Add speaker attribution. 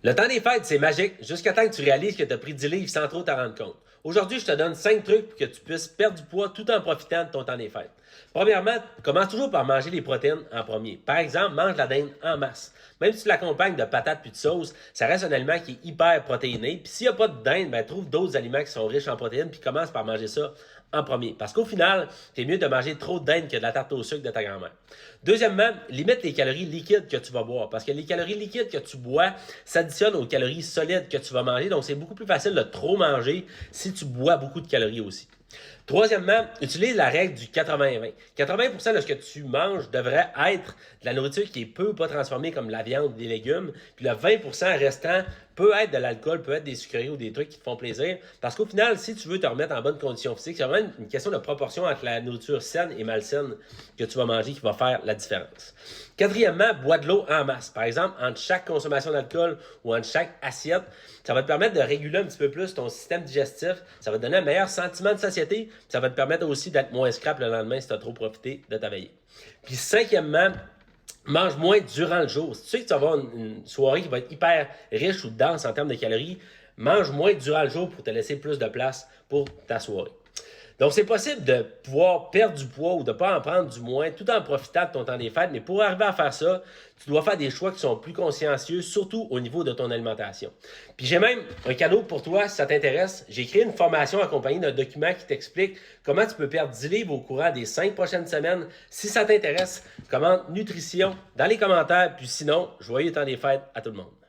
Speaker 1: Le temps des fêtes, c'est magique, jusqu'à temps que tu réalises que tu as pris 10 livres sans trop t'en rendre compte. Aujourd'hui, je te donne 5 trucs pour que tu puisses perdre du poids tout en profitant de ton temps des fêtes. Premièrement, commence toujours par manger les protéines en premier. Par exemple, mange la dinde en masse. Même si tu l'accompagnes de patates puis de sauce, ça reste un aliment qui est hyper protéiné. Puis s'il n'y a pas de dinde, ben, trouve d'autres aliments qui sont riches en protéines puis commence par manger ça en premier. Parce qu'au final, c'est mieux de manger trop de dinde que de la tarte au sucre de ta grand-mère. Deuxièmement, limite les calories liquides que tu vas boire. Parce que les calories liquides que tu bois s'additionnent aux calories solides que tu vas manger. Donc, c'est beaucoup plus facile de trop manger si tu bois beaucoup de calories aussi. Troisièmement, utilise la règle du 80-20. 80% de ce que tu manges devrait être de la nourriture qui est peu ou pas transformée comme la viande ou des légumes. Puis le 20% restant peut être de l'alcool, peut être des sucreries ou des trucs qui te font plaisir. Parce qu'au final, si tu veux te remettre en bonne condition physique, c'est vraiment une question de proportion entre la nourriture saine et malsaine que tu vas manger qui va faire la différence. Quatrièmement, bois de l'eau en masse. Par exemple, entre chaque consommation d'alcool ou entre chaque assiette, ça va te permettre de réguler un petit peu plus ton système digestif. Ça va te donner un meilleur sentiment de satiété. Ça va te permettre aussi d'être moins scrap le lendemain si tu as trop profité de ta veillée. Puis cinquièmement, mange moins durant le jour. Si tu sais que tu vas avoir une soirée qui va être hyper riche ou dense en termes de calories, mange moins durant le jour pour te laisser plus de place pour ta soirée. Donc, c'est possible de pouvoir perdre du poids ou de ne pas en prendre du moins tout en profitant de ton temps des fêtes. Mais pour arriver à faire ça, tu dois faire des choix qui sont plus consciencieux, surtout au niveau de ton alimentation. Puis j'ai même un cadeau pour toi si ça t'intéresse. J'ai créé une formation accompagnée d'un document qui t'explique comment tu peux perdre 10 livres au courant des 5 prochaines semaines. Si ça t'intéresse, commente nutrition dans les commentaires. Puis sinon, joyeux temps des fêtes à tout le monde.